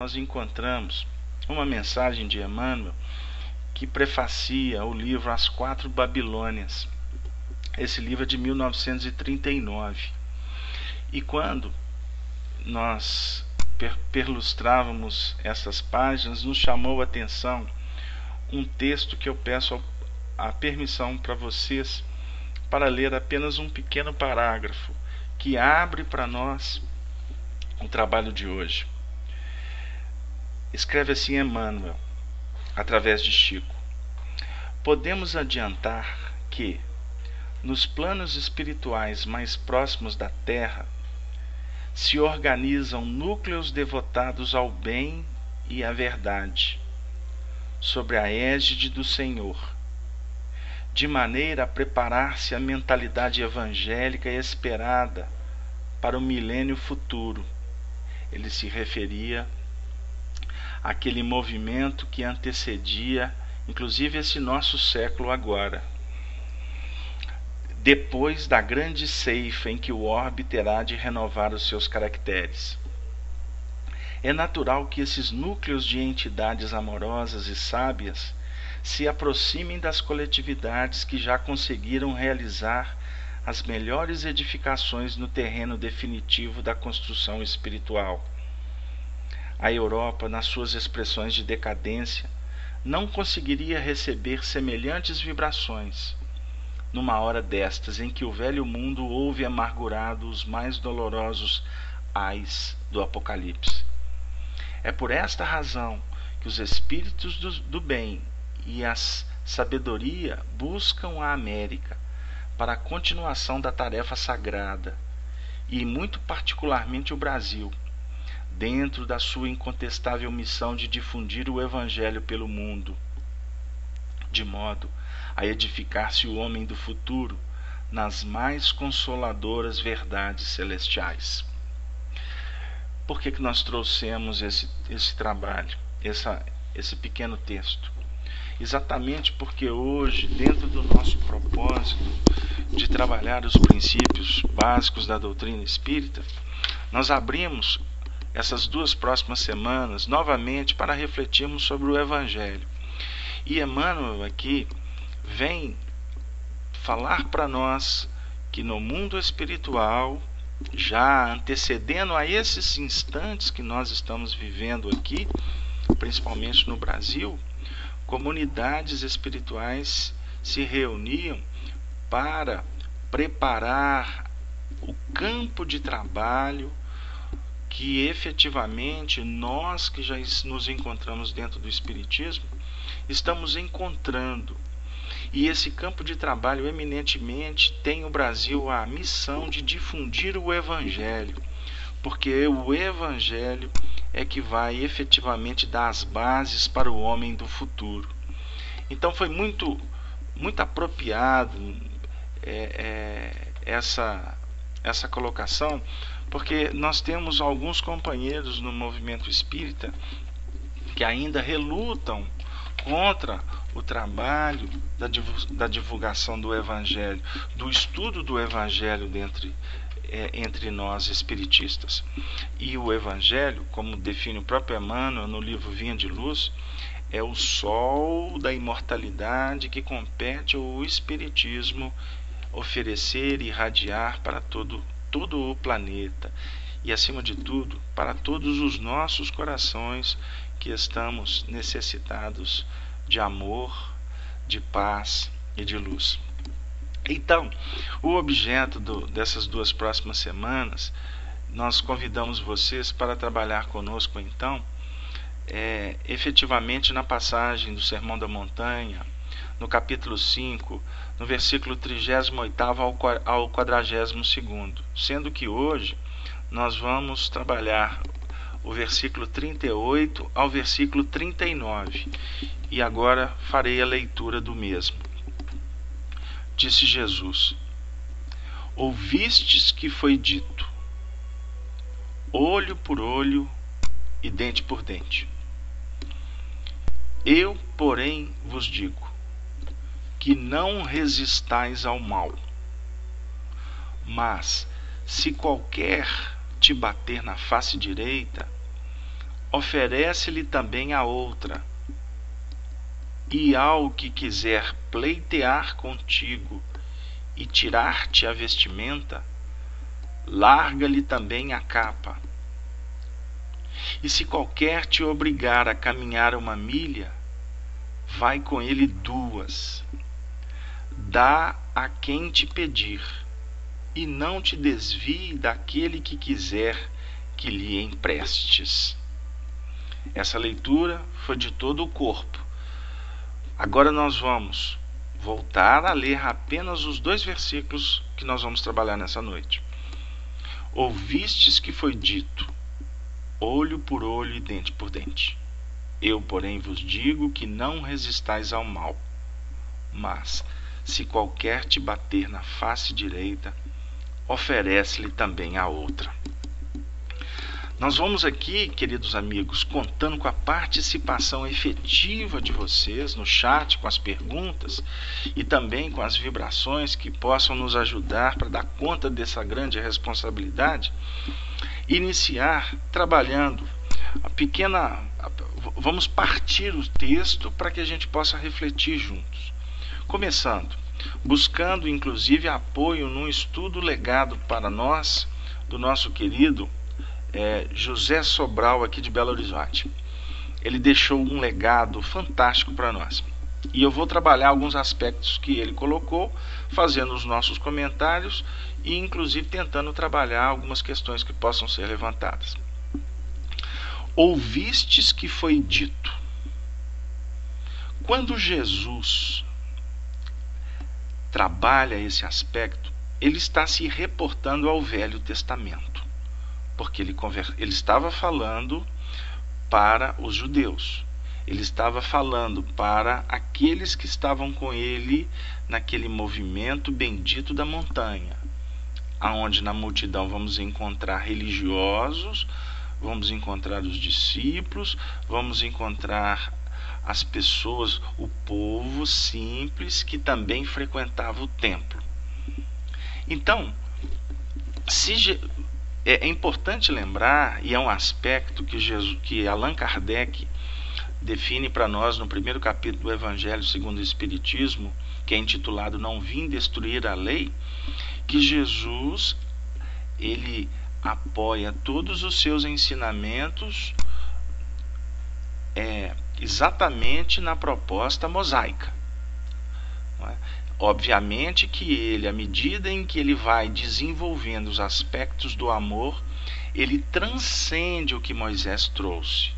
nós encontramos uma mensagem de Emmanuel que prefacia o livro As Quatro Babilônias. Esse livro é de 1939. E quando nós perlustrávamos essas páginas, nos chamou a atenção um texto que eu peço a permissão para vocês para ler apenas um pequeno parágrafo que abre para nós o trabalho de hoje. Escreve assim Emmanuel, através de Chico: podemos adiantar que, nos planos espirituais mais próximos da Terra, se organizam núcleos devotados ao bem e à verdade, sob a égide do Senhor, de maneira a preparar-se a mentalidade evangélica esperada para o milênio futuro. Ele se referia àquele movimento que antecedia, inclusive, esse nosso século agora, depois da grande ceifa em que o orbe terá de renovar os seus caracteres. É natural que esses núcleos de entidades amorosas e sábias se aproximem das coletividades que já conseguiram realizar as melhores edificações no terreno definitivo da construção espiritual. A Europa, nas suas expressões de decadência, não conseguiria receber semelhantes vibrações numa hora destas em que o velho mundo ouve amargurado os mais dolorosos ais do Apocalipse. É por esta razão que os espíritos do bem e a sabedoria buscam a América para a continuação da tarefa sagrada, e muito particularmente o Brasil, dentro da sua incontestável missão de difundir o Evangelho pelo mundo, de modo a edificar-se o homem do futuro nas mais consoladoras verdades celestiais. Por que nós trouxemos esse trabalho, esse pequeno texto? Exatamente porque hoje, dentro do nosso propósito de trabalhar os princípios básicos da doutrina espírita, nós abrimos essas 2 próximas semanas novamente para refletirmos sobre o Evangelho. E Emmanuel aqui vem falar para nós que no mundo espiritual, já antecedendo a esses instantes que nós estamos vivendo aqui, principalmente no Brasil, comunidades espirituais se reuniam para preparar o campo de trabalho que efetivamente nós que já nos encontramos dentro do Espiritismo estamos encontrando. E esse campo de trabalho eminentemente tem o Brasil a missão de difundir o Evangelho, porque o Evangelho é que vai efetivamente dar as bases para o homem do futuro. Então foi muito apropriado essa colocação, porque nós temos alguns companheiros no movimento espírita que ainda relutam contra o trabalho da divulgação do Evangelho, do estudo do Evangelho entre nós espiritistas. E o Evangelho, como define o próprio Emmanuel no livro Vinha de Luz, é o sol da imortalidade que compete ao Espiritismo oferecer e irradiar para todo o planeta e, acima de tudo, para todos os nossos corações que estamos necessitados de amor, de paz e de luz. Então, o objeto dessas 2 próximas semanas, nós convidamos vocês para trabalhar conosco, então, efetivamente na passagem do Sermão da Montanha, no capítulo 5, no versículo 38º ao 42º, sendo que hoje nós vamos trabalhar o versículo 38 ao versículo 39, e agora farei a leitura do mesmo. Disse Jesus: ouvistes que foi dito, olho por olho e dente por dente. Eu, porém, vos digo, que não resistais ao mal, mas se qualquer te bater na face direita, oferece-lhe também a outra. E ao que quiser pleitear contigo e tirar-te a vestimenta, larga-lhe também a capa. E se qualquer te obrigar a caminhar 1 milha, vai com ele 2. Dá a quem te pedir, e não te desvie daquele que quiser que lhe emprestes. Essa leitura foi de todo o corpo. Agora nós vamos voltar a ler apenas os 2 versículos que nós vamos trabalhar nessa noite. Ouvistes que foi dito, olho por olho e dente por dente. Eu, porém, vos digo que não resistais ao mal. Mas, se qualquer te bater na face direita, oferece-lhe também a outra. Nós vamos aqui, queridos amigos, contando com a participação efetiva de vocês no chat, com as perguntas e também com as vibrações que possam nos ajudar para dar conta dessa grande responsabilidade, iniciar trabalhando vamos partir o texto para que a gente possa refletir juntos. Começando, buscando inclusive apoio num estudo legado para nós do nosso querido José Sobral, aqui de Belo Horizonte. Ele deixou um legado fantástico para nós. E eu vou trabalhar alguns aspectos que ele colocou, fazendo os nossos comentários e inclusive tentando trabalhar algumas questões que possam ser levantadas. Ouvistes que foi dito. Quando Jesus trabalha esse aspecto, ele está se reportando ao Velho Testamento, porque ele estava falando para os judeus, ele estava falando para aqueles que estavam com ele naquele movimento bendito da montanha, aonde na multidão vamos encontrar religiosos, vamos encontrar os discípulos, vamos encontrar as pessoas, o povo simples que também frequentava o templo. Então, é importante lembrar, e é um aspecto que Allan Kardec define para nós no primeiro capítulo do Evangelho segundo o Espiritismo, que é intitulado Não Vim Destruir a Lei, que Jesus, ele apoia todos os seus ensinamentos exatamente na proposta mosaica. Não é? Obviamente que ele, à medida em que ele vai desenvolvendo os aspectos do amor, ele transcende o que Moisés trouxe.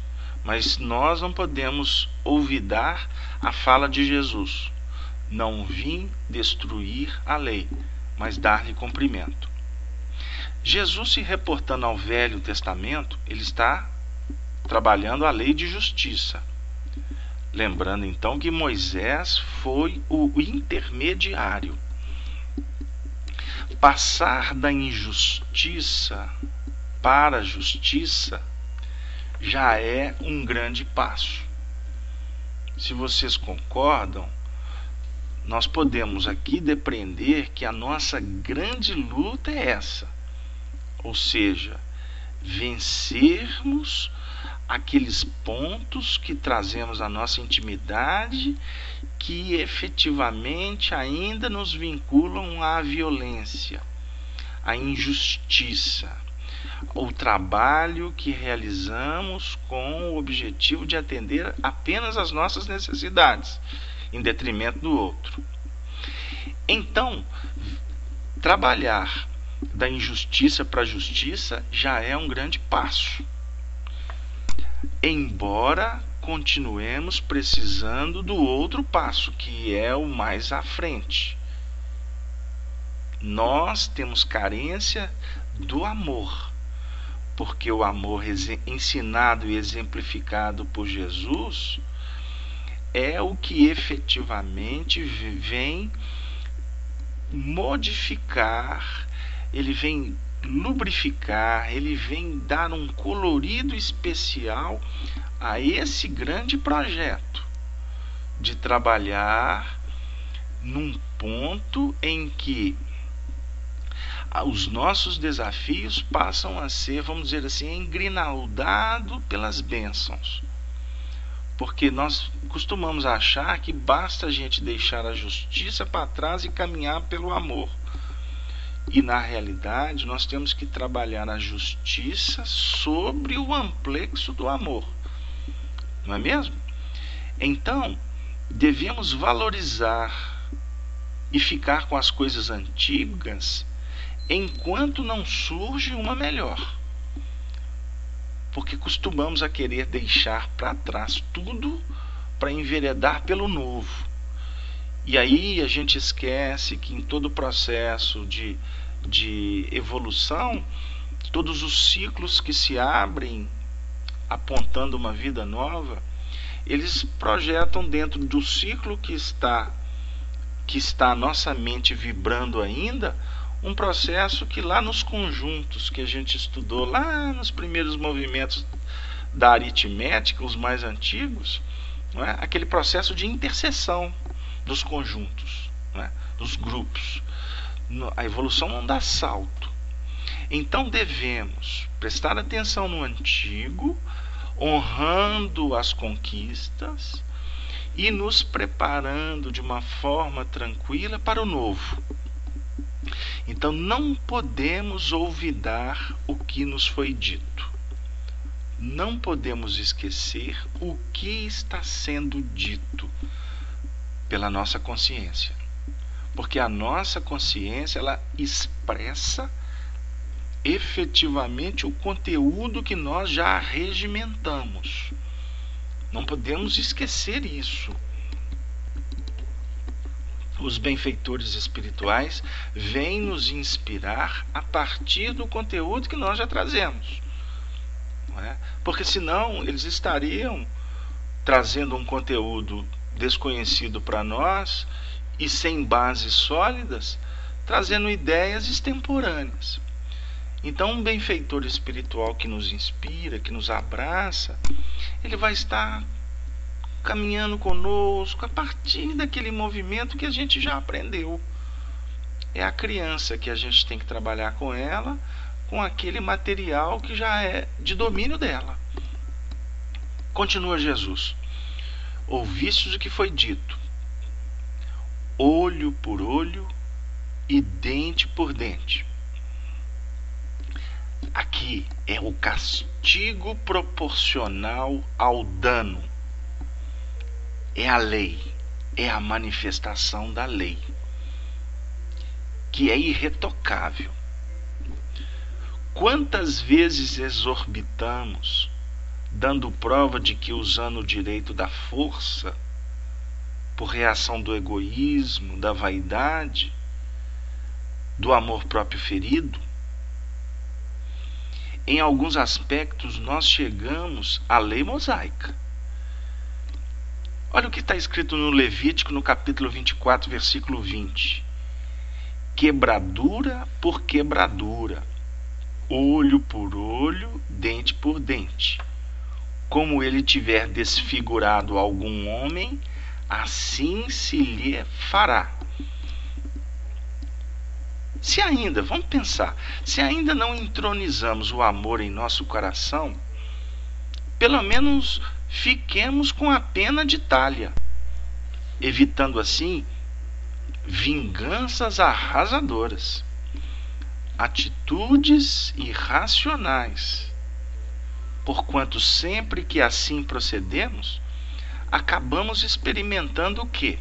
Mas nós não podemos olvidar a fala de Jesus: não vim destruir a lei, mas dar-lhe cumprimento. Jesus, se reportando ao Velho Testamento, ele está trabalhando a lei de justiça. Lembrando então que Moisés foi o intermediário. Passar da injustiça para a justiça já é um grande passo. Se vocês concordam, nós podemos aqui depreender que a nossa grande luta é essa, ou seja, vencermos aqueles pontos que trazemos à nossa intimidade que efetivamente ainda nos vinculam à violência, à injustiça, o trabalho que realizamos com o objetivo de atender apenas às nossas necessidades, em detrimento do outro. Então, trabalhar da injustiça para a justiça já é um grande passo, embora continuemos precisando do outro passo, que é o mais à frente. Nós temos carência do amor, porque o amor ensinado e exemplificado por Jesus é o que efetivamente vem modificar, ele vem lubrificar, ele vem dar um colorido especial a esse grande projeto de trabalhar num ponto em que os nossos desafios passam a ser, vamos dizer assim, engrinaldados pelas bênçãos. Porque nós costumamos achar que basta a gente deixar a justiça para trás e caminhar pelo amor. E na realidade nós temos que trabalhar a justiça sobre o amplexo do amor. Não é mesmo? Então, devemos valorizar e ficar com as coisas antigas enquanto não surge uma melhor. Porque costumamos a querer deixar para trás tudo para enveredar pelo novo. E aí a gente esquece que em todo o processo de evolução, todos os ciclos que se abrem apontando uma vida nova, eles projetam dentro do ciclo que está a nossa mente vibrando ainda, um processo que lá nos conjuntos que a gente estudou, lá nos primeiros movimentos da aritmética, os mais antigos, não é? Aquele processo de interseção dos conjuntos, não é? Dos grupos. A evolução não dá salto. Então devemos prestar atenção no antigo, honrando as conquistas e nos preparando de uma forma tranquila para o novo. Então não podemos olvidar o que nos foi dito. Não podemos esquecer o que está sendo dito pela nossa consciência. Porque a nossa consciência, ela expressa efetivamente o conteúdo que nós já regimentamos. Não podemos esquecer isso. Os benfeitores espirituais vêm nos inspirar a partir do conteúdo que nós já trazemos. Não é? Porque senão eles estariam trazendo um conteúdo desconhecido para nós e sem bases sólidas, trazendo ideias extemporâneas. Então um benfeitor espiritual que nos inspira, que nos abraça, ele vai estar caminhando conosco a partir daquele movimento que a gente já aprendeu. É a criança que a gente tem que trabalhar com ela, com aquele material que já é de domínio dela. Continua Jesus. Ouvistes o que foi dito, olho por olho e dente por dente. Aqui é o castigo proporcional ao dano. É a lei, é a manifestação da lei, que é irretocável. Quantas vezes exorbitamos, dando prova de que, usando o direito da força, por reação do egoísmo, da vaidade, do amor próprio ferido, em alguns aspectos nós chegamos à lei mosaica. Olha o que está escrito no Levítico, no capítulo 24, versículo 20. Quebradura por quebradura, olho por olho, dente por dente. Como ele tiver desfigurado algum homem, assim se lhe fará. Se ainda, vamos pensar, se ainda não entronizamos o amor em nosso coração, pelo menos fiquemos com a pena de talha, evitando assim vinganças arrasadoras, atitudes irracionais, porquanto sempre que assim procedemos, acabamos experimentando o quê?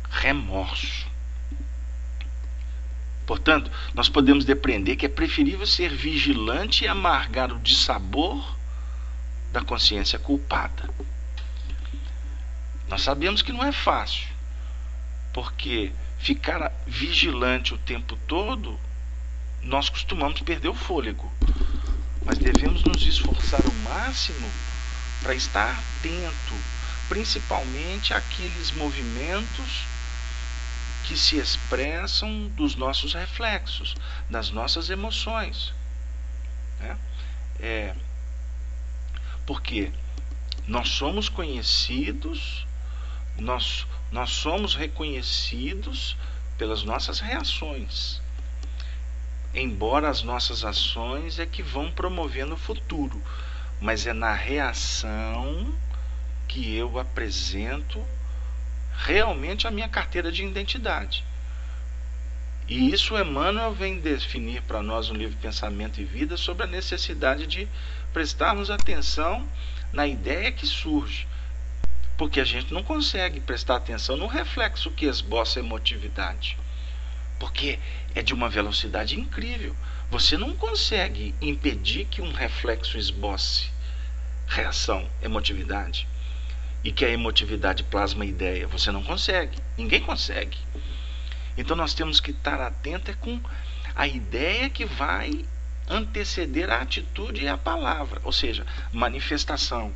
Remorso. Portanto, nós podemos depreender que é preferível ser vigilante e amargar o dissabor da consciência culpada. Nós sabemos que não é fácil, porque ficar vigilante o tempo todo, nós costumamos perder o fôlego. Mas devemos nos esforçar ao máximo para estar atento, principalmente àqueles movimentos que se expressam dos nossos reflexos, das nossas emoções, né? Porque nós somos conhecidos, nós somos reconhecidos pelas nossas reações. embora as nossas ações é que vão promovendo o futuro, mas é na reação que eu apresento realmente a minha carteira de identidade. E isso Emmanuel vem definir para nós no livro Pensamento e Vida sobre a necessidade de prestarmos atenção na ideia que surge, porque a gente não consegue prestar atenção no reflexo que esboça a emotividade, porque é de uma velocidade incrível. Você não consegue impedir que um reflexo esboce reação, emotividade, e que a emotividade plasma ideia. Você não consegue, ninguém consegue. Então nós temos que estar atentos com a ideia que vai anteceder a atitude e a palavra, ou seja, manifestação,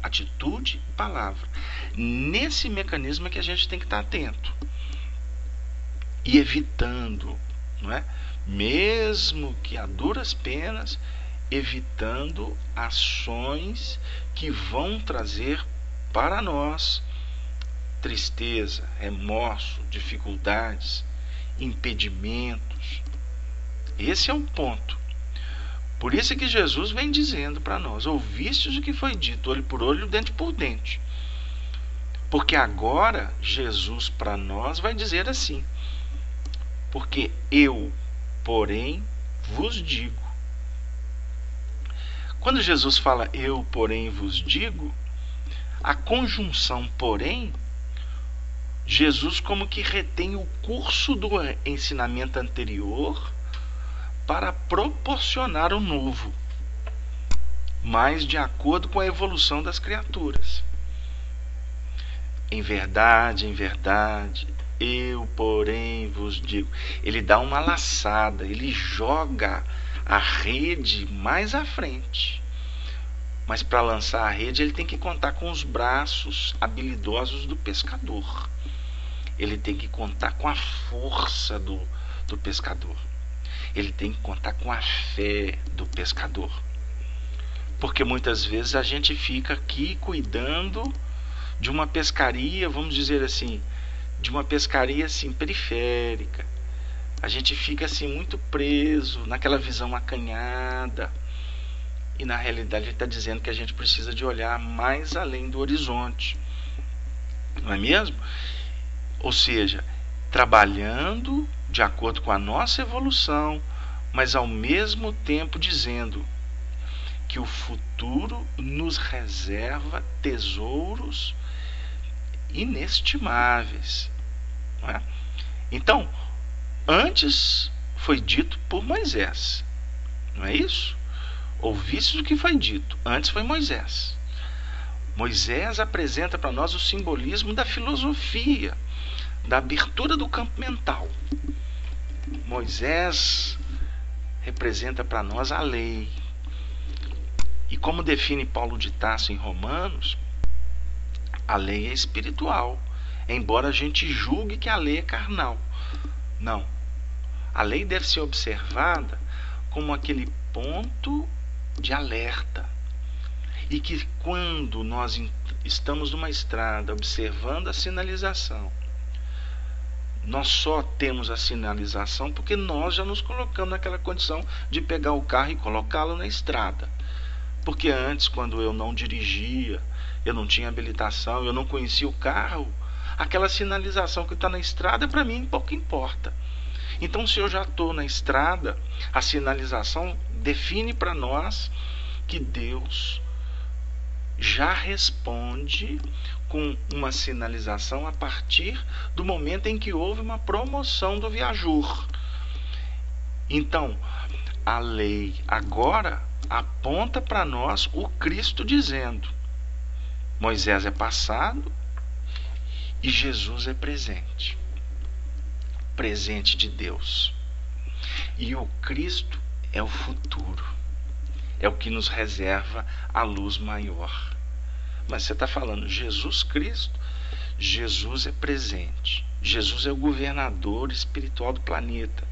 atitude e palavra. Nesse mecanismo é que a gente tem que estar atento e evitando, não é? Mesmo que a duras penas, evitando ações que vão trazer para nós tristeza, remorso, dificuldades, impedimentos. Esse é o ponto. Por isso é que Jesus vem dizendo para nós: ouvistes o que foi dito, olho por olho, dente por dente. Porque agora Jesus para nós vai dizer assim: porque eu, porém, vos digo. Quando Jesus fala eu, porém, vos digo, a conjunção porém, Jesus como que retém o curso do ensinamento anterior para proporcionar o novo, mas de acordo com a evolução das criaturas. Em verdade, eu, porém, vos digo. Ele dá uma laçada, ele joga a rede mais à frente. Mas para lançar a rede, ele tem que contar com os braços habilidosos do pescador. Ele tem que contar com a força do pescador. Ele tem que contar com a fé do pescador. Porque muitas vezes a gente fica aqui cuidando de uma pescaria, vamos dizer assim, de uma pescaria assim periférica. A gente fica assim muito preso naquela visão acanhada. E na realidade ele está dizendo que a gente precisa de olhar mais além do horizonte. Não é mesmo? Ou seja, trabalhando de acordo com a nossa evolução, mas ao mesmo tempo dizendo que o futuro nos reserva tesouros inestimáveis. Não é? Então, antes foi dito por Moisés, não é isso? Ouviste o que foi dito, antes foi Moisés. Moisés apresenta para nós o simbolismo da filosofia, da abertura do campo mental. Moisés representa para nós a lei. E como define Paulo de Tarso em Romanos, a lei é espiritual, embora a gente julgue que a lei é carnal. Não. A lei deve ser observada como aquele ponto de alerta. E que quando nós estamos numa estrada observando a sinalização, nós só temos a sinalização porque nós já nos colocamos naquela condição de pegar o carro e colocá-lo na estrada. Porque antes, quando eu não dirigia, eu não tinha habilitação, eu não conhecia o carro, aquela sinalização que está na estrada para mim pouco importa. Então, se eu já estou na estrada, a sinalização define para nós que Deus já responde com uma sinalização a partir do momento em que houve uma promoção do viajor. Então, a lei agora aponta para nós o Cristo dizendo: Moisés é passado e Jesus é presente. Presente de Deus. E o Cristo é o futuro. É o que nos reserva a luz maior. Mas você está falando Jesus Cristo, Jesus é presente. Jesus é o governador espiritual do planeta.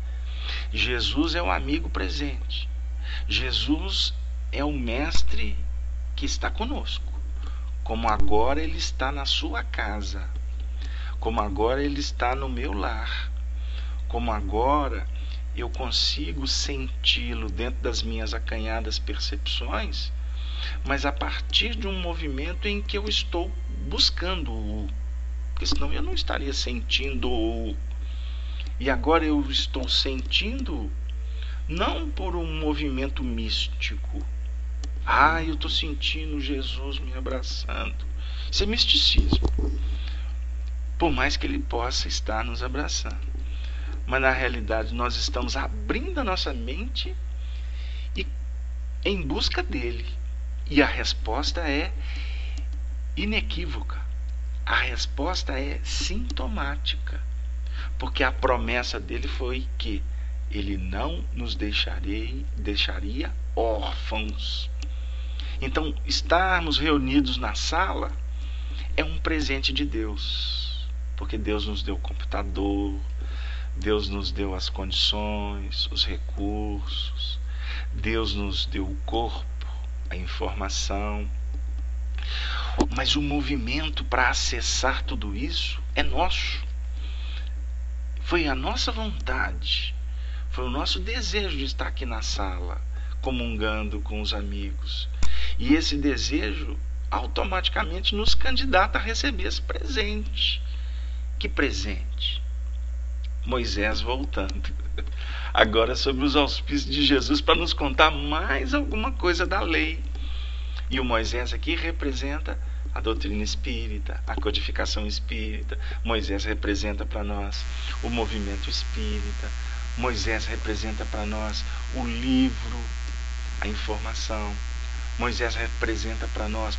Jesus é o amigo presente. Jesus é o mestre que está conosco. Como agora ele está na sua casa. Como agora ele está no meu lar. Como agora eu consigo senti-lo dentro das minhas acanhadas percepções, mas a partir de um movimento em que eu estou buscando-o, porque senão eu não estaria sentindo-o. E agora eu estou sentindo não por um movimento místico. Eu estou sentindo Jesus me abraçando. Isso é misticismo. Por mais que ele possa estar nos abraçando. Mas na realidade nós estamos abrindo a nossa mente e em busca dele. E a resposta é inequívoca. A resposta é sintomática. Porque a promessa dele foi que ele não nos deixaria órfãos. Então, estarmos reunidos na sala é um presente de Deus. Porque Deus nos deu o computador, Deus nos deu as condições, os recursos, Deus nos deu o corpo, a informação. Mas o movimento para acessar tudo isso é nosso. Foi a nossa vontade, foi o nosso desejo de estar aqui na sala, comungando com os amigos. E esse desejo automaticamente nos candidata a receber esse presente. Que presente? Moisés voltando. Agora sobre os auspícios de Jesus para nos contar mais alguma coisa da lei. E o Moisés aqui representa a doutrina espírita, a codificação espírita. Moisés representa para nós o movimento espírita. Moisés representa para nós o livro, a informação. Moisés representa para nós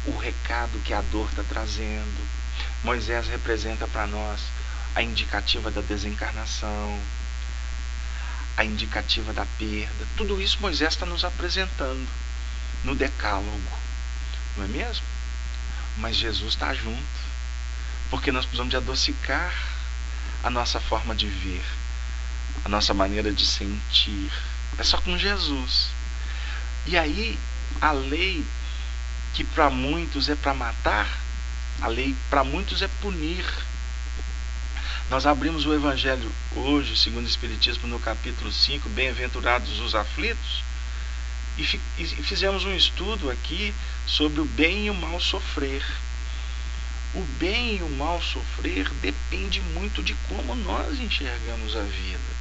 o recado que a dor está trazendo. Moisés representa para nós a indicativa da desencarnação, a indicativa da perda. Tudo isso Moisés está nos apresentando no decálogo, não é mesmo? Mas Jesus está junto, porque nós precisamos de adocicar a nossa forma de ver, a nossa maneira de sentir. É só com Jesus. E aí, a lei que para muitos é para matar, a lei para muitos é punir. Nós abrimos o Evangelho hoje, segundo o Espiritismo, no capítulo 5, Bem-aventurados os aflitos, e fizemos um estudo aqui sobre o bem e o mal sofrer. O bem e o mal sofrer depende muito de como nós enxergamos a vida.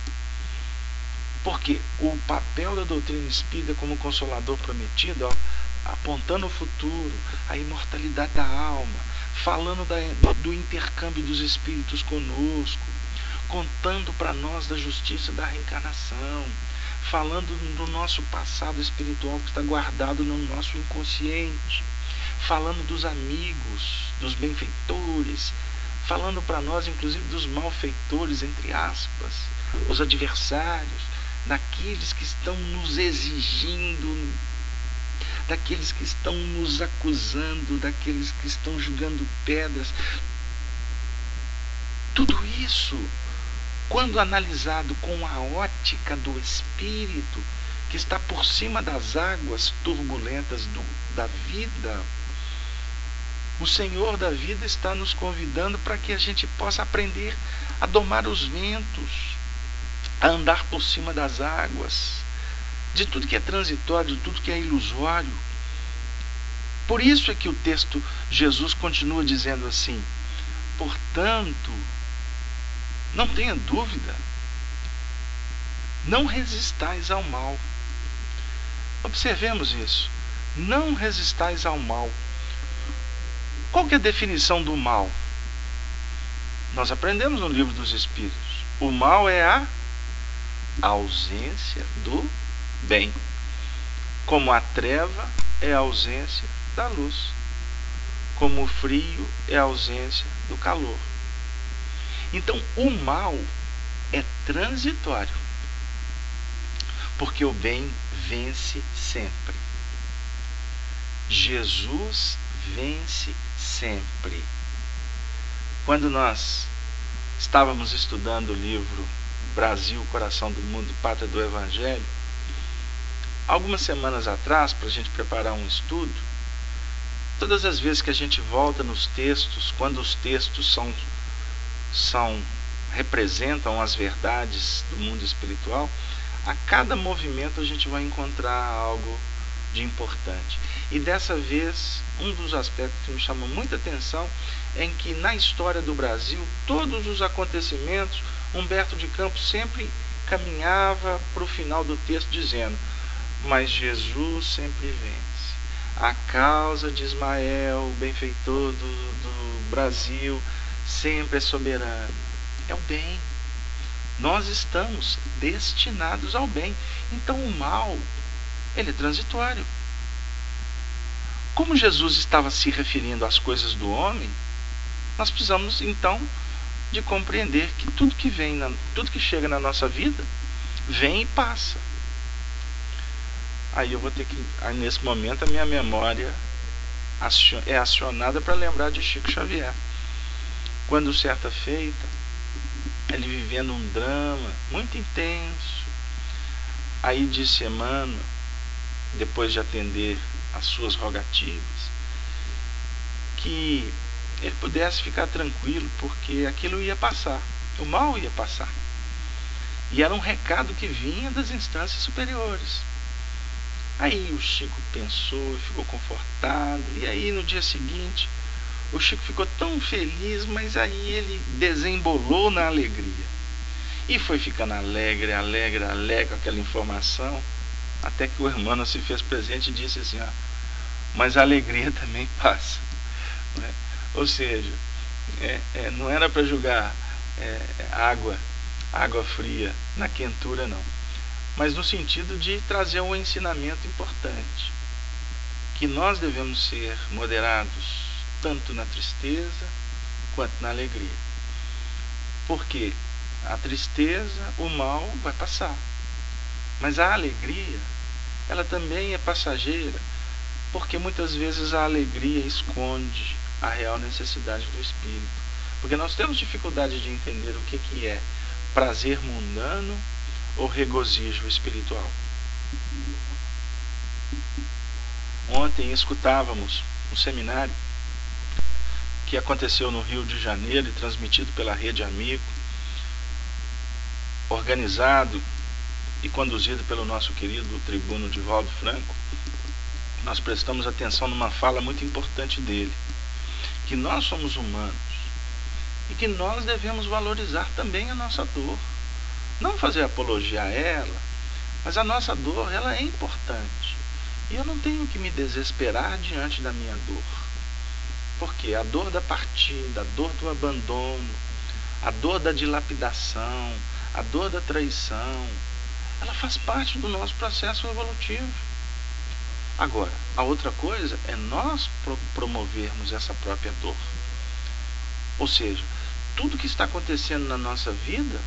Porque o papel da doutrina espírita como consolador prometido, apontando o futuro, a imortalidade da alma, falando do intercâmbio dos espíritos conosco, contando para nós da justiça da reencarnação, falando do nosso passado espiritual que está guardado no nosso inconsciente, falando dos amigos, dos benfeitores, falando para nós inclusive dos malfeitores, entre aspas, os adversários, daqueles que estão nos exigindo, daqueles que estão nos acusando, daqueles que estão jogando pedras. Tudo isso, quando analisado com a ótica do espírito, que está por cima das águas turbulentas da vida, o Senhor da vida está nos convidando para que a gente possa aprender a domar os ventos, a andar por cima das águas, de tudo que é transitório, de tudo que é ilusório. Por isso é que o texto, Jesus continua dizendo assim: portanto, não tenha dúvida, não resistais ao mal. Observemos isso. Não resistais ao mal. Qual que é a definição do mal? Nós aprendemos no Livro dos Espíritos. O mal é a ausência do bem. Como a treva é a ausência da luz. Como o frio é a ausência do calor. Então, o mal é transitório, porque o bem vence sempre. Jesus vence sempre. Quando nós estávamos estudando o livro Brasil, Coração do Mundo, Pátria do Evangelho, algumas semanas atrás, para a gente preparar um estudo, todas as vezes que a gente volta nos textos, quando os textos são representam as verdades do mundo espiritual, a cada movimento a gente vai encontrar algo de importante. E dessa vez, um dos aspectos que me chamou muita atenção é em que na história do Brasil, todos os acontecimentos, Humberto de Campos sempre caminhava para o final do texto dizendo: mas Jesus sempre vence. A causa de Ismael, o benfeitor do Brasil, sempre é soberana. É o bem. Nós estamos destinados ao bem. Então o mal, ele é transitório. Como Jesus estava se referindo às coisas do homem, nós precisamos então de compreender que tudo que chega na nossa vida vem e passa. Aí eu vou ter que, nesse momento, a minha memória é acionada para lembrar de Chico Xavier. Quando certa feita, ele vivendo um drama muito intenso, aí disse Emmanuel, depois de atender as suas rogativas, que ele pudesse ficar tranquilo, porque aquilo ia passar, o mal ia passar. E era um recado que vinha das instâncias superiores. Aí o Chico pensou, ficou confortado, e aí no dia seguinte o Chico ficou tão feliz, mas aí ele desembolou na alegria. E foi ficando alegre com aquela informação, até que o Emmanuel se fez presente e disse assim: mas a alegria também passa. Né? Ou seja, não era para jogar água fria na quentura, não. Mas no sentido de trazer um ensinamento importante, que nós devemos ser moderados tanto na tristeza quanto na alegria. Porque a tristeza, o mal vai passar, mas a alegria, ela também é passageira, porque muitas vezes a alegria esconde a real necessidade do espírito. Porque nós temos dificuldade de entender o que é prazer mundano ou regozijo espiritual. Ontem escutávamos um seminário que aconteceu no Rio de Janeiro e transmitido pela Rede Amigo, organizado e conduzido pelo nosso querido tribuno Divaldo Franco. Nós prestamos atenção numa fala muito importante dele, que nós somos humanos e que nós devemos valorizar também a nossa dor. Não fazer apologia a ela, mas a nossa dor, ela é importante. E eu não tenho que me desesperar diante da minha dor. Porque a dor da partida, a dor do abandono, a dor da dilapidação, a dor da traição, ela faz parte do nosso processo evolutivo. Agora, a outra coisa é nós promovermos essa própria dor. Ou seja, tudo que está acontecendo na nossa vida,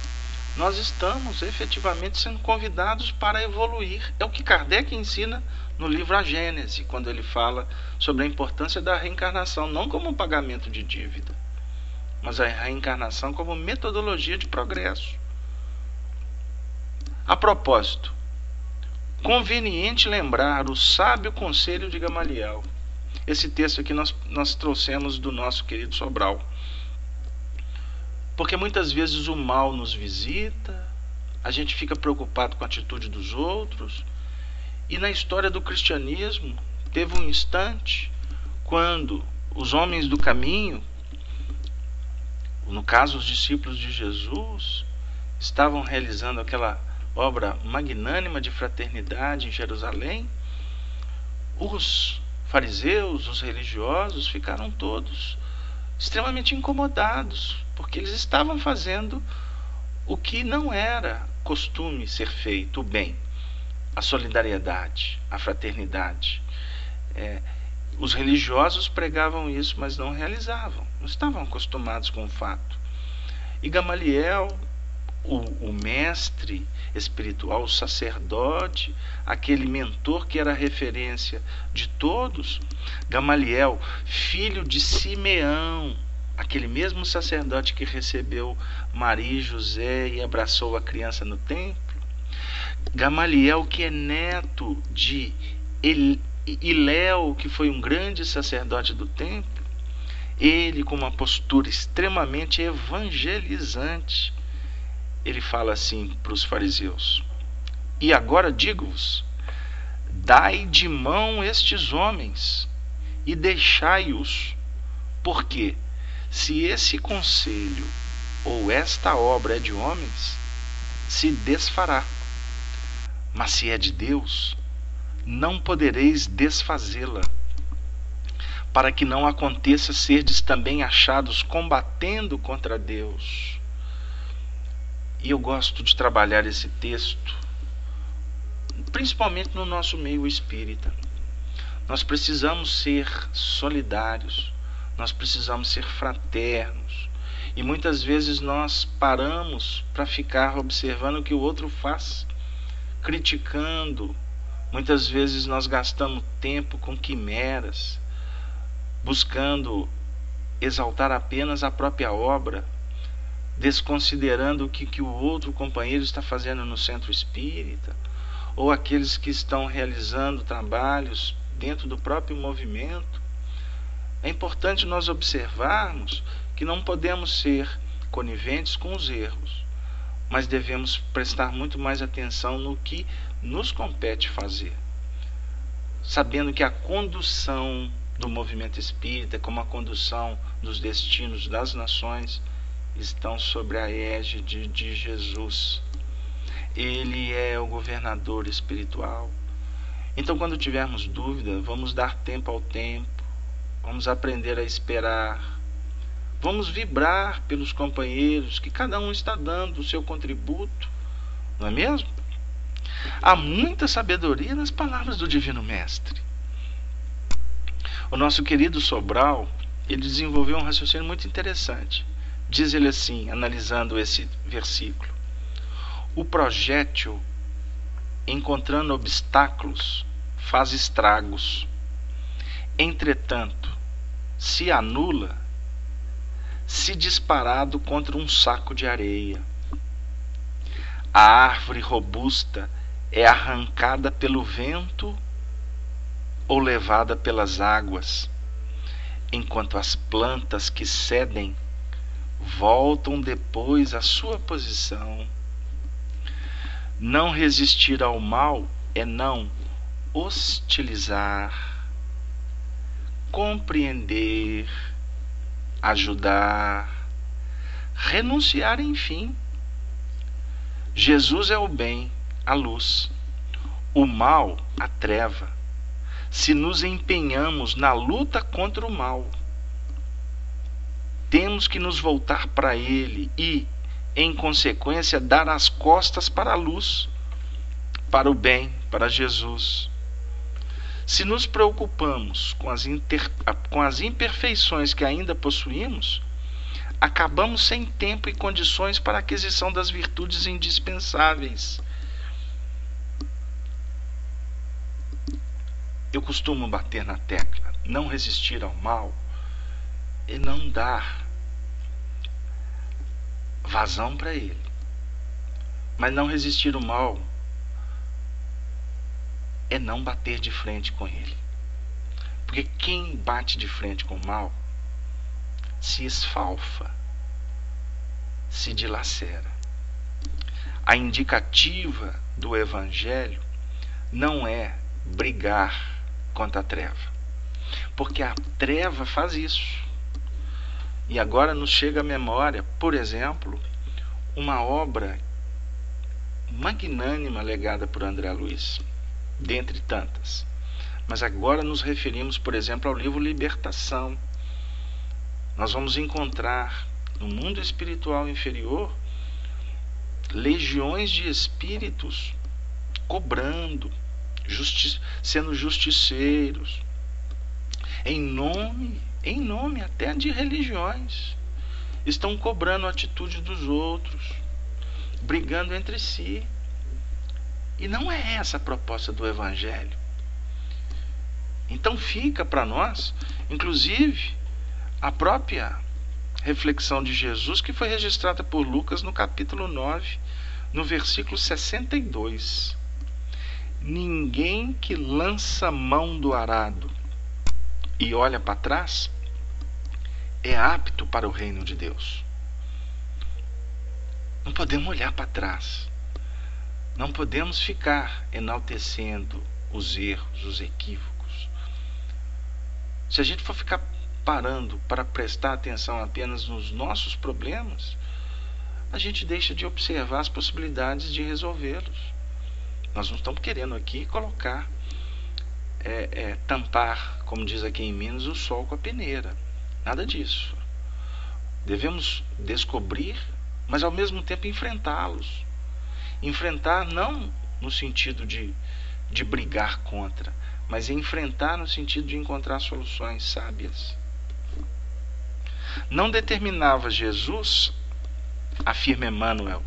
nós estamos efetivamente sendo convidados para evoluir. É o que Kardec ensina no livro A Gênese, quando ele fala sobre a importância da reencarnação, não como um pagamento de dívida, mas a reencarnação como metodologia de progresso. A propósito, conveniente lembrar o sábio conselho de Gamaliel. Esse texto aqui nós trouxemos do nosso querido Sobral. Porque muitas vezes o mal nos visita, a gente fica preocupado com a atitude dos outros. E na história do cristianismo, teve um instante quando os homens do caminho, no caso os discípulos de Jesus, estavam realizando aquela obra magnânima de fraternidade em Jerusalém. Os fariseus, os religiosos, ficaram todos extremamente incomodados, porque eles estavam fazendo o que não era costume ser feito, o bem, a solidariedade, a fraternidade. Os religiosos pregavam isso, mas não realizavam, não estavam acostumados com o fato. E Gamaliel, o mestre espiritual, o sacerdote, aquele mentor que era a referência de todos, Gamaliel, filho de Simeão, aquele mesmo sacerdote que recebeu Maria e José e abraçou a criança no templo, Gamaliel, que é neto de Hilel, que foi um grande sacerdote do templo, ele com uma postura extremamente evangelizante, ele fala assim para os fariseus: e agora digo-vos, dai de mão estes homens e deixai-os, porque se esse conselho ou esta obra é de homens, se desfará, mas se é de Deus, não podereis desfazê-la, para que não aconteça serdes também achados combatendo contra Deus. E eu gosto de trabalhar esse texto, principalmente no nosso meio espírita. Nós precisamos ser solidários, nós precisamos ser fraternos. E muitas vezes nós paramos para ficar observando o que o outro faz, criticando. Muitas vezes nós gastamos tempo com quimeras, buscando exaltar apenas a própria obra, desconsiderando o que o outro companheiro está fazendo no centro espírita, ou aqueles que estão realizando trabalhos dentro do próprio movimento. É importante nós observarmos que não podemos ser coniventes com os erros, mas devemos prestar muito mais atenção no que nos compete fazer, sabendo que a condução do movimento espírita, como a condução dos destinos das nações, estão sobre a égide de Jesus. Ele é o governador espiritual. Então, quando tivermos dúvida, vamos dar tempo ao tempo, vamos aprender a esperar, vamos vibrar pelos companheiros, que cada um está dando o seu contributo, não é mesmo? Há muita sabedoria nas palavras do Divino Mestre. O nosso querido Sobral, ele desenvolveu um raciocínio muito interessante. Diz ele assim, analisando esse versículo: o projétil, encontrando obstáculos, faz estragos. Entretanto, se anula, se disparado contra um saco de areia. A árvore robusta é arrancada pelo vento ou levada pelas águas, enquanto as plantas que cedem voltam depois à sua posição. Não resistir ao mal é não hostilizar, compreender, ajudar, renunciar, enfim. Jesus é o bem, a luz, o mal, a treva. Se nos empenhamos na luta contra o mal, temos que nos voltar para ele e, em consequência, dar as costas para a luz, para o bem, para Jesus. Se nos preocupamos com as imperfeições que ainda possuímos, acabamos sem tempo e condições para a aquisição das virtudes indispensáveis. Eu costumo bater na tecla: não resistir ao mal e não dar vazão para ele. Mas não resistir ao mal é não bater de frente com ele. Porque quem bate de frente com o mal se esfalfa, se dilacera. A indicativa do Evangelho não é brigar contra a treva, porque a treva faz isso. E agora nos chega à memória, por exemplo, uma obra magnânima legada por André Luiz, dentre tantas. Mas agora nos referimos, por exemplo, ao livro Libertação. Nós vamos encontrar no mundo espiritual inferior legiões de espíritos cobrando, sendo justiceiros, em nome até de religiões. Estão cobrando a atitude dos outros, brigando entre si. E não é essa a proposta do Evangelho. Então fica para nós, inclusive, a própria reflexão de Jesus, que foi registrada por Lucas no capítulo 9, no versículo 62. Ninguém que lança mão do arado e olha para trás é apto para o reino de Deus. Não podemos olhar para trás. Não podemos ficar enaltecendo os erros, os equívocos. Se a gente for ficar parando para prestar atenção apenas nos nossos problemas, a gente deixa de observar as possibilidades de resolvê-los. Nós não estamos querendo aqui colocar, tampar, como diz aqui em Minas, o sol com a peneira. Nada disso. Devemos descobrir, mas ao mesmo tempo enfrentá-los. Enfrentar não no sentido de brigar contra, mas enfrentar no sentido de encontrar soluções sábias. Não determinava Jesus, afirma Emmanuel,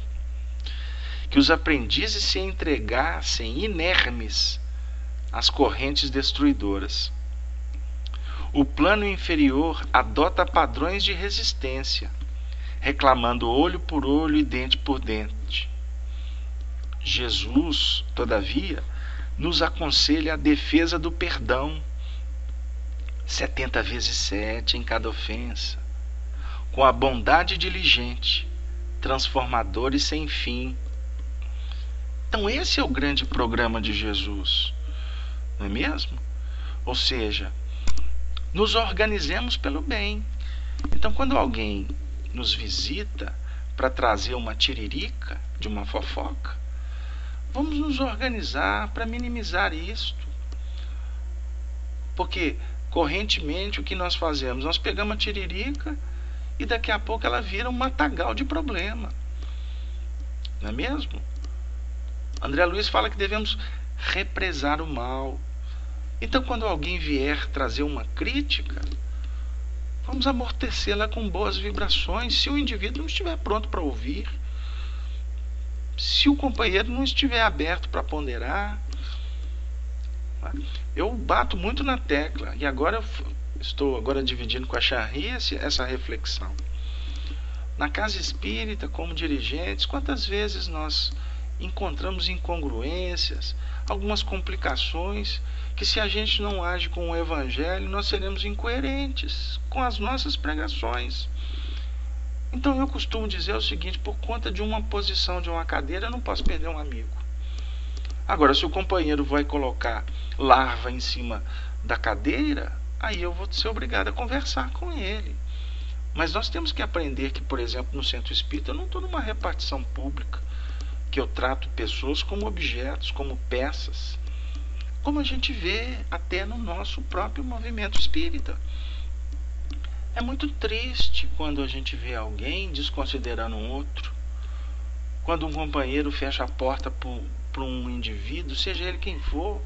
que os aprendizes se entregassem inermes às correntes destruidoras. O plano inferior adota padrões de resistência, reclamando olho por olho e dente por dente. Jesus, todavia, nos aconselha a defesa do perdão, 70 vezes 7 em cada ofensa, com a bondade diligente, transformadora e sem fim. Então esse é o grande programa de Jesus, não é mesmo? Ou seja, nos organizemos pelo bem. Então quando alguém nos visita para trazer uma tiririca de uma fofoca, vamos nos organizar para minimizar isto. Porque, correntemente, o que nós fazemos? Nós pegamos a tiririca e daqui a pouco ela vira um matagal de problema. Não é mesmo? André Luiz fala que devemos represar o mal. Então, quando alguém vier trazer uma crítica, vamos amortecê-la com boas vibrações, se o indivíduo não estiver pronto para ouvir. Se o companheiro não estiver aberto para ponderar. Eu bato muito na tecla, e agora eu estou dividindo com a Charri essa reflexão. Na casa espírita, como dirigentes, quantas vezes nós encontramos incongruências, algumas complicações, que se a gente não age com o Evangelho, nós seremos incoerentes com as nossas pregações. Então eu costumo dizer o seguinte: por conta de uma posição de uma cadeira, eu não posso perder um amigo. Agora, se o companheiro vai colocar larva em cima da cadeira, aí eu vou ser obrigado a conversar com ele. Mas nós temos que aprender que, por exemplo, no centro espírita, eu não estou numa repartição pública, que eu trato pessoas como objetos, como peças, como a gente vê até no nosso próprio movimento espírita. É muito triste quando a gente vê alguém desconsiderando um outro, quando um companheiro fecha a porta para um indivíduo, seja ele quem for.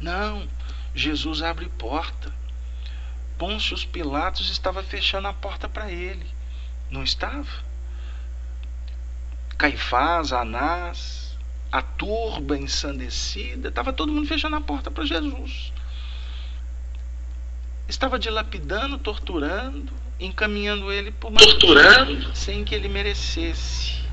Não, Jesus abre porta. Pôncio Pilatos estava fechando a porta para ele, não estava? Caifás, Anás, a turba ensandecida, estava todo mundo fechando a porta para Jesus. Estava dilapidando, torturando, encaminhando ele por uma vida sem que ele merecesse.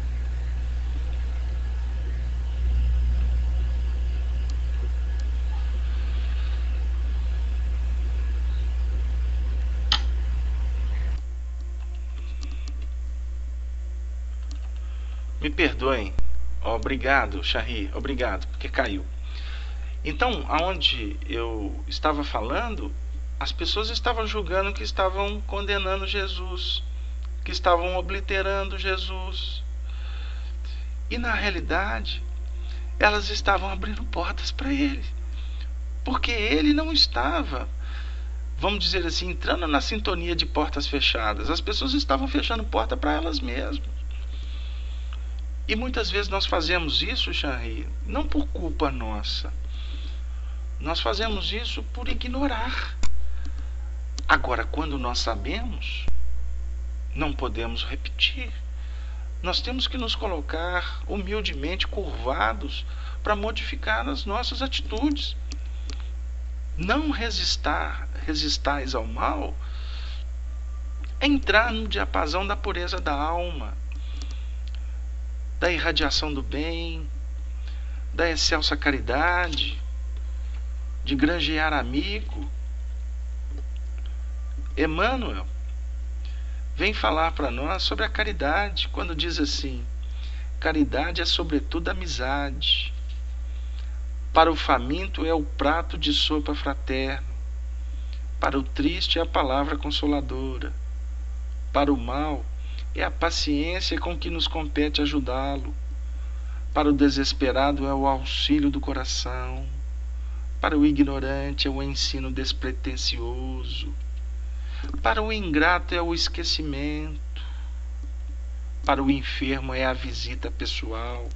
Me perdoem. Obrigado, Charri. Obrigado, porque caiu. Então, aonde eu estava falando, as pessoas estavam julgando que estavam condenando Jesus, que estavam obliterando Jesus. E na realidade, elas estavam abrindo portas para ele. Porque ele não estava, vamos dizer assim, entrando na sintonia de portas fechadas. As pessoas estavam fechando porta para elas mesmas. E muitas vezes nós fazemos isso, Charri, não por culpa nossa. Nós fazemos isso por ignorar. Agora, quando nós sabemos, não podemos repetir. Nós temos que nos colocar humildemente curvados para modificar as nossas atitudes. Não resistais ao mal é entrar no diapasão da pureza da alma, da irradiação do bem, da excelsa caridade, de granjear amigo. Emmanuel vem falar para nós sobre a caridade, quando diz assim: caridade é sobretudo amizade. Para o faminto é o prato de sopa fraterno. Para o triste é a palavra consoladora. Para o mal é a paciência com que nos compete ajudá-lo. Para o desesperado é o auxílio do coração. Para o ignorante é o ensino despretensioso. Para o ingrato é o esquecimento. Para o enfermo é a visita pessoal.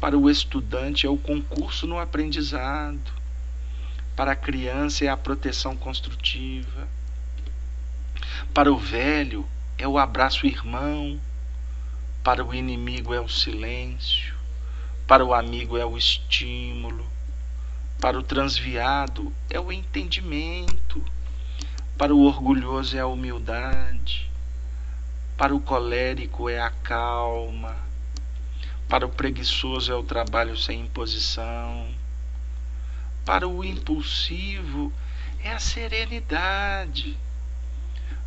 Para o estudante é o concurso no aprendizado. Para a criança é a proteção construtiva. Para o velho é o abraço irmão. Para o inimigo é o silêncio. Para o amigo é o estímulo. Para o transviado é o entendimento. Para o orgulhoso é a humildade. Para o colérico é a calma. Para o preguiçoso é o trabalho sem imposição. Para o impulsivo é a serenidade.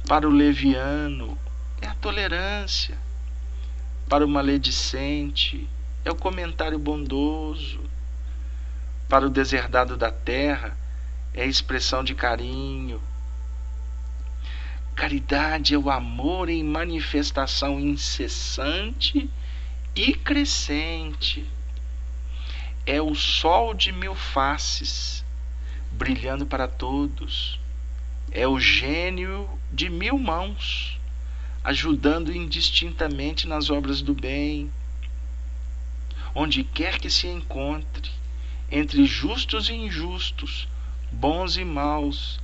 Para o leviano é a tolerância. Para o maledicente é o comentário bondoso. Para o deserdado da terra é a expressão de carinho. Caridade é o amor em manifestação incessante e crescente. É o sol de mil faces, brilhando para todos. É o gênio de mil mãos, ajudando indistintamente nas obras do bem. Onde quer que se encontre, entre justos e injustos, bons e maus,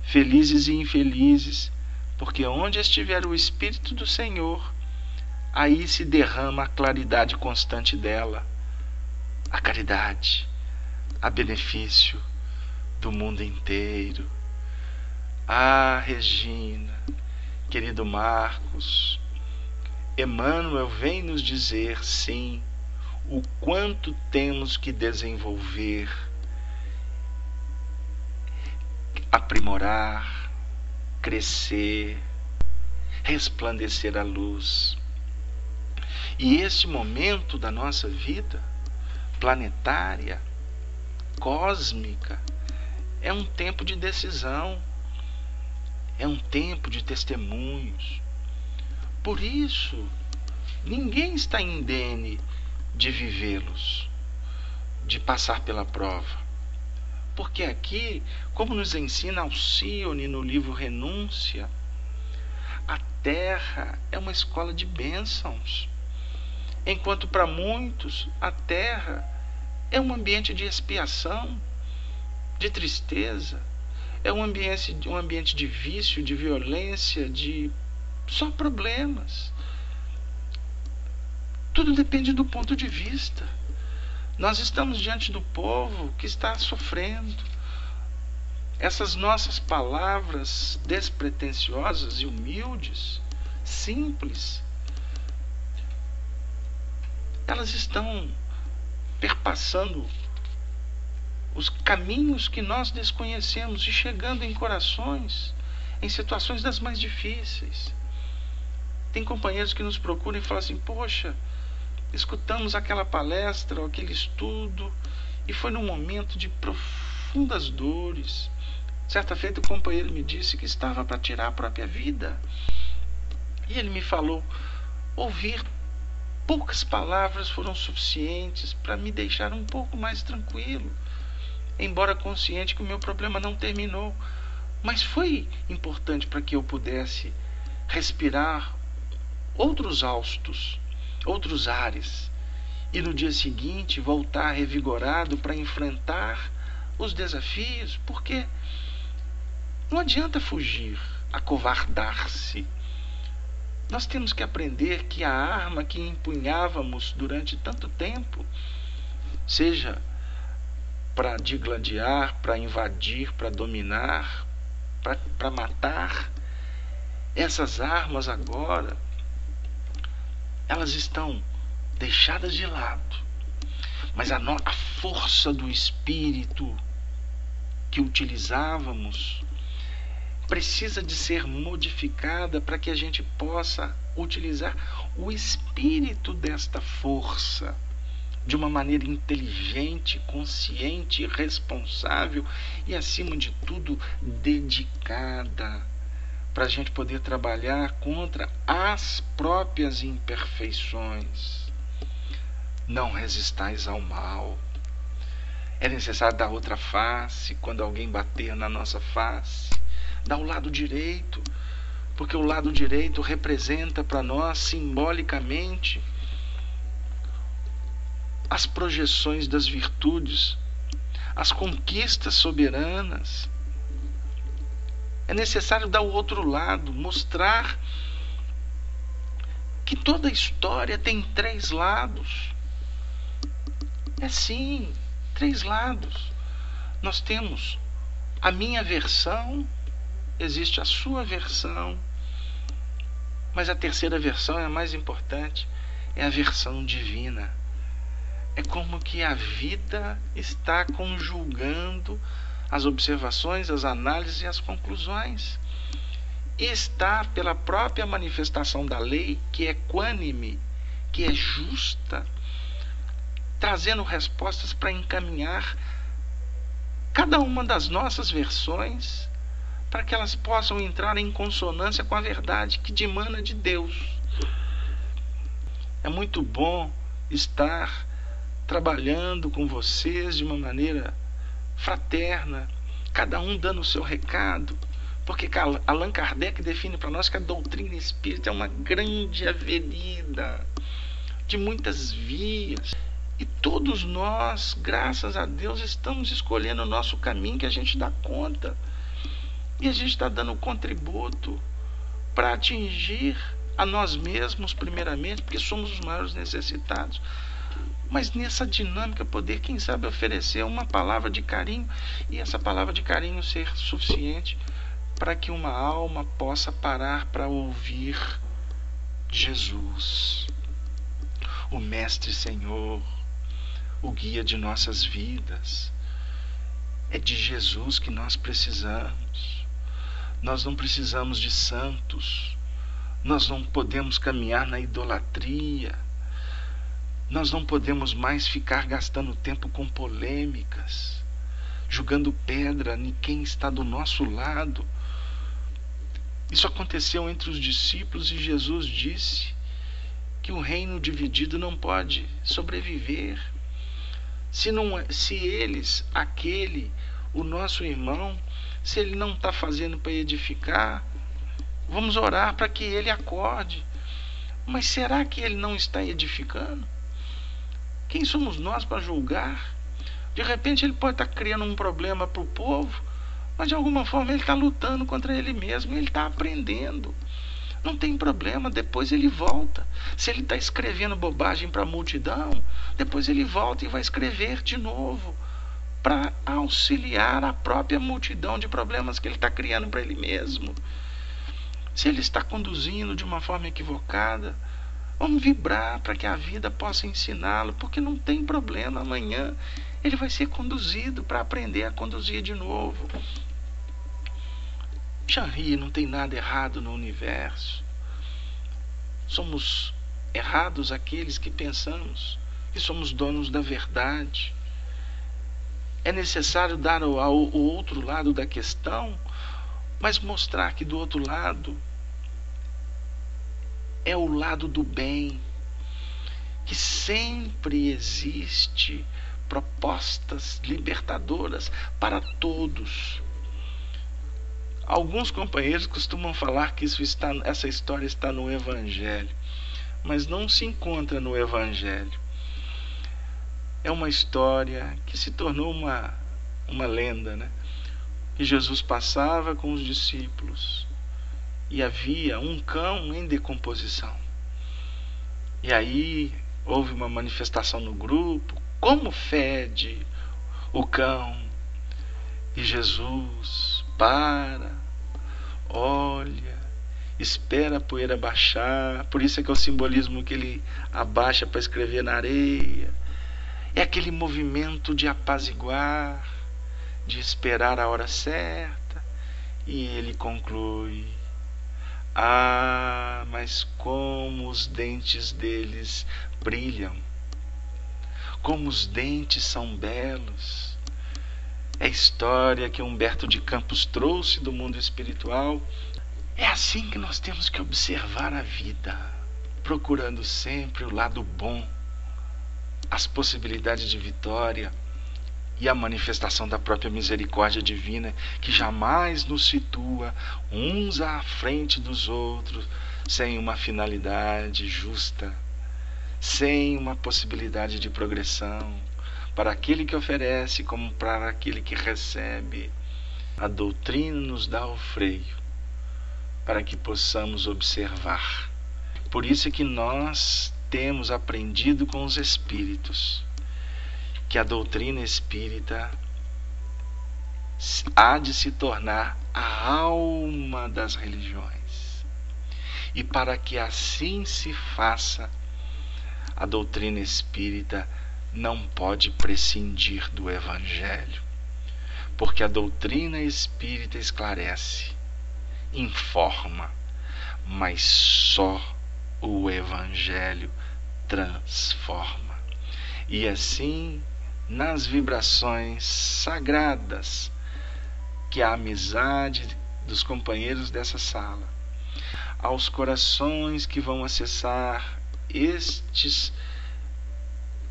felizes e infelizes, porque onde estiver o Espírito do Senhor, aí se derrama a claridade constante dela, a caridade, a benefício do mundo inteiro. Ah, Regina, querido Marcos, Emmanuel vem nos dizer, sim, o quanto temos que desenvolver, aprimorar, crescer, resplandecer a luz. E esse momento da nossa vida planetária, cósmica, é um tempo de decisão, é um tempo de testemunhos. Por isso, ninguém está indene de vivê-los, de passar pela prova. Porque aqui, como nos ensina Alcione no livro Renúncia, a Terra é uma escola de bênçãos. Enquanto para muitos a Terra é um ambiente de expiação, de tristeza, é um ambiente de vício, de violência, de só problemas. Tudo depende do ponto de vista. Nós estamos diante do povo que está sofrendo. Essas nossas palavras despretensiosas e humildes, simples, elas estão perpassando os caminhos que nós desconhecemos e chegando em corações, em situações das mais difíceis. Tem companheiros que nos procuram e falam assim: poxa, escutamos aquela palestra ou aquele estudo e foi num momento de profundas dores. Certa feita o companheiro me disse que estava para tirar a própria vida. E ele me falou: ouvir poucas palavras foram suficientes para me deixar um pouco mais tranquilo, embora consciente que o meu problema não terminou. Mas foi importante para que eu pudesse respirar outros haustos, outros ares, e no dia seguinte voltar revigorado para enfrentar os desafios, porque não adianta fugir, acovardar-se. Nós temos que aprender que a arma que empunhávamos durante tanto tempo, seja para digladiar, para invadir, para dominar, para matar, essas armas agora, elas estão deixadas de lado. Mas a força do espírito que utilizávamos, precisa de ser modificada para que a gente possa utilizar o espírito desta força de uma maneira inteligente, consciente, responsável e, acima de tudo, dedicada, para a gente poder trabalhar contra as próprias imperfeições. Não resistais ao mal. É necessário dar outra face quando alguém bater na nossa face. Dá o lado direito, porque o lado direito representa para nós simbolicamente as projeções das virtudes, as conquistas soberanas. É necessário dar o outro lado, mostrar que toda história tem 3 lados. É sim, 3 lados. Nós temos a minha versão, existe a sua versão, mas a terceira versão é a mais importante, é a versão divina. É como que a vida está conjugando as observações, as análises e as conclusões. E está pela própria manifestação da lei, que é equânime, que é justa, trazendo respostas para encaminhar cada uma das nossas versões para que elas possam entrar em consonância com a verdade que dimana de Deus. É muito bom estar trabalhando com vocês de uma maneira fraterna, cada um dando o seu recado, porque Allan Kardec define para nós que a doutrina espírita é uma grande avenida de muitas vias, e todos nós, graças a Deus, estamos escolhendo o nosso caminho, que a gente dá conta, e a gente está dando contributo para atingir a nós mesmos primeiramente, porque somos os maiores necessitados, mas nessa dinâmica poder, quem sabe, oferecer uma palavra de carinho, e essa palavra de carinho ser suficiente para que uma alma possa parar para ouvir Jesus, o Mestre Senhor, o guia de nossas vidas. É de Jesus que nós precisamos. Nós não precisamos de santos, nós não podemos caminhar na idolatria, nós não podemos mais ficar gastando tempo com polêmicas, jogando pedra em quem está do nosso lado. Isso aconteceu entre os discípulos e Jesus disse que o reino dividido não pode sobreviver. Se eles, aquele, o nosso irmão, se ele não está fazendo para edificar, vamos orar para que ele acorde. Mas será que ele não está edificando? Quem somos nós para julgar? De repente ele pode estar criando um problema para o povo, mas de alguma forma ele está lutando contra ele mesmo, ele está aprendendo. Não tem problema, depois ele volta. Se ele está escrevendo bobagem para a multidão, depois ele volta e vai escrever de novo, para auxiliar a própria multidão de problemas que ele está criando para ele mesmo. Se ele está conduzindo de uma forma equivocada, vamos vibrar para que a vida possa ensiná-lo, porque não tem problema, amanhã ele vai ser conduzido para aprender a conduzir de novo. Jean-Ri, não tem nada errado no universo. Somos errados aqueles que pensamos que somos donos da verdade. É necessário dar o outro lado da questão, mas mostrar que do outro lado é o lado do bem, que sempre existe propostas libertadoras para todos. Alguns companheiros costumam falar que essa história está no Evangelho, mas não se encontra no Evangelho. É uma história que se tornou uma lenda, né? Que Jesus passava com os discípulos e havia um cão em decomposição. E aí houve uma manifestação no grupo: como fede o cão? E Jesus olha, espera a poeira baixar. Por isso é que é o simbolismo que ele abaixa para escrever na areia. É aquele movimento de apaziguar, de esperar a hora certa. E ele conclui: mas como os dentes deles brilham, como os dentes são belos. É a história que Humberto de Campos trouxe do mundo espiritual. É assim que nós temos que observar a vida, procurando sempre o lado bom, as possibilidades de vitória e a manifestação da própria misericórdia divina, que jamais nos situa uns à frente dos outros, sem uma finalidade justa, sem uma possibilidade de progressão, para aquele que oferece como para aquele que recebe. A doutrina nos dá o freio para que possamos observar. Por isso é que nós temos aprendido com os espíritos que a doutrina espírita há de se tornar a alma das religiões. E para que assim se faça, a doutrina espírita não pode prescindir do Evangelho, porque a doutrina espírita esclarece, informa, mas só o Evangelho transforma. E assim, nas vibrações sagradas que a amizade dos companheiros dessa sala, aos corações que vão acessar estes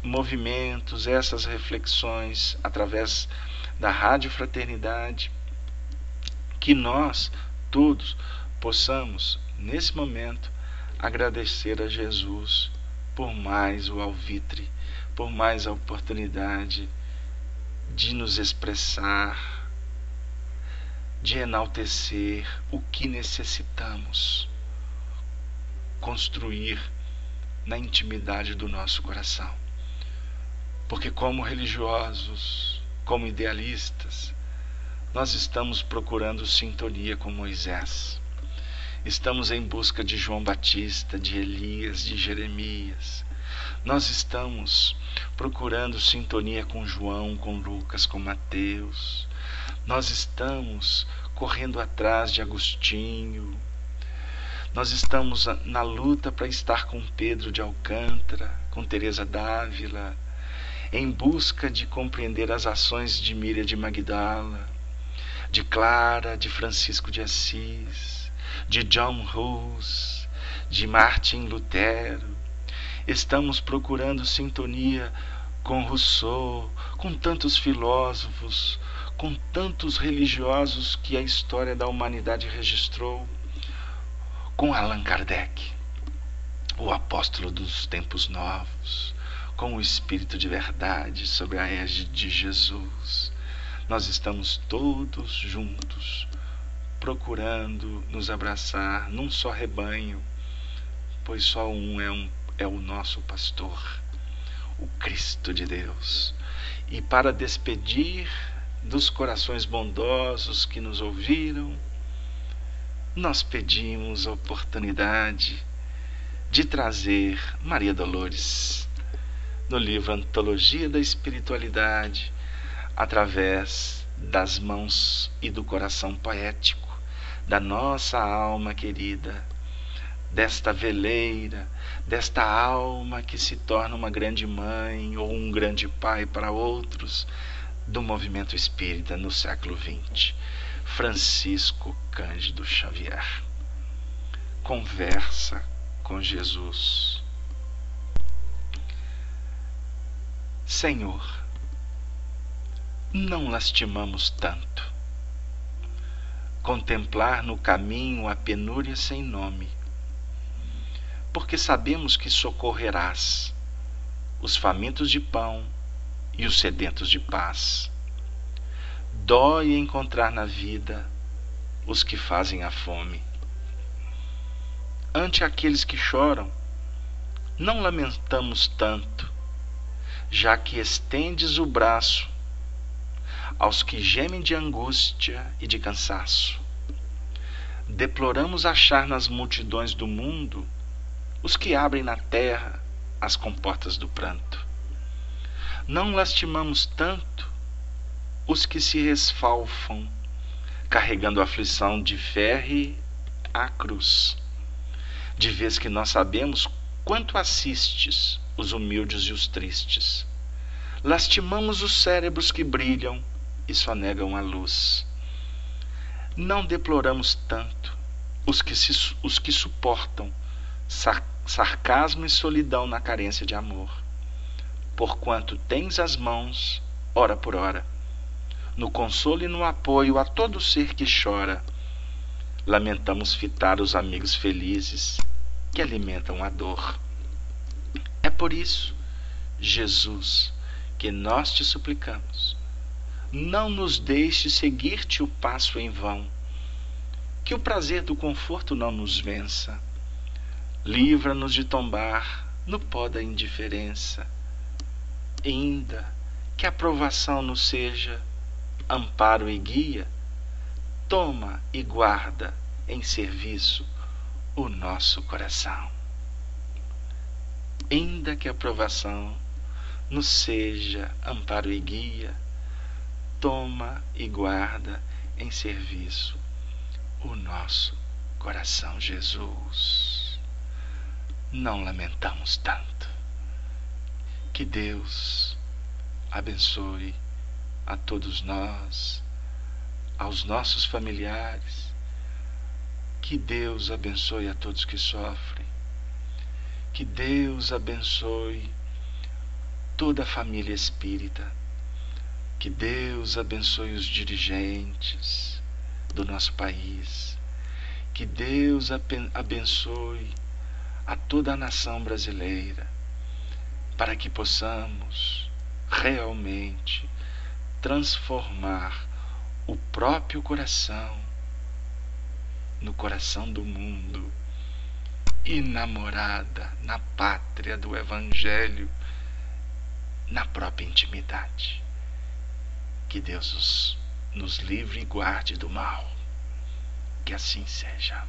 movimentos, essas reflexões através da Rádio Fraternidade, que nós todos possamos nesse momento agradecer a Jesus por mais o alvitre, por mais a oportunidade de nos expressar, de enaltecer o que necessitamos construir na intimidade do nosso coração. Porque como religiosos, como idealistas, nós estamos procurando sintonia com Moisés. Estamos em busca de João Batista, de Elias, de Jeremias. Nós estamos procurando sintonia com João, com Lucas, com Mateus. Nós estamos correndo atrás de Agostinho. Nós estamos na luta para estar com Pedro de Alcântara, com Teresa d'Ávila, em busca de compreender as ações de Míria de Magdala, de Clara, de Francisco de Assis, de John Hus, de Martin Lutero. Estamos procurando sintonia com Rousseau, com tantos filósofos, com tantos religiosos que a história da humanidade registrou, com Allan Kardec, o apóstolo dos tempos novos, com o Espírito de verdade sobre a égide de Jesus. Nós estamos todos juntos, procurando nos abraçar num só rebanho, pois só é o nosso pastor, o Cristo de Deus. E para despedir dos corações bondosos que nos ouviram, nós pedimos a oportunidade de trazer Maria Dolores no livro Antologia da Espiritualidade, através das mãos e do coração poético da nossa alma querida, desta veleira, desta alma que se torna uma grande mãe ou um grande pai para outros do movimento espírita no século XX, Francisco Cândido Xavier. Conversa com Jesus. Senhor, não lastimamos tanto. Contemplar no caminho a penúria sem nome, porque sabemos que socorrerás os famintos de pão e os sedentos de paz. Dói encontrar na vida os que fazem a fome. Ante aqueles que choram, não lamentamos tanto, já que estendes o braço aos que gemem de angústia e de cansaço. Deploramos achar nas multidões do mundo os que abrem na terra as comportas do pranto. Não lastimamos tanto os que se resfalfam, carregando a aflição de ferre à cruz, de vez que nós sabemos quanto assistes os humildes e os tristes. Lastimamos os cérebros que brilham e só negam a luz. Não deploramos tanto os que suportam sarcasmo e solidão na carência de amor, porquanto tens as mãos, hora por hora, no consolo e no apoio a todo ser que chora. Lamentamos fitar os amigos felizes que alimentam a dor. É por isso, Jesus, que nós te suplicamos, não nos deixe seguir-te o passo em vão, que o prazer do conforto não nos vença. Livra-nos de tombar no pó da indiferença, ainda que a provação nos seja amparo e guia. Toma e guarda em serviço o nosso coração. Ainda que a provação nos seja amparo e guia, toma e guarda em serviço o nosso coração, Jesus. Não lamentamos tanto. Que Deus abençoe a todos nós, aos nossos familiares. Que Deus abençoe a todos que sofrem. Que Deus abençoe toda a família espírita. Que Deus abençoe os dirigentes do nosso país. Que Deus abençoe a toda a nação brasileira, para que possamos realmente transformar o próprio coração no coração do mundo e na morada, na pátria do Evangelho, na própria intimidade. Que Deus nos livre e guarde do mal. Que assim seja.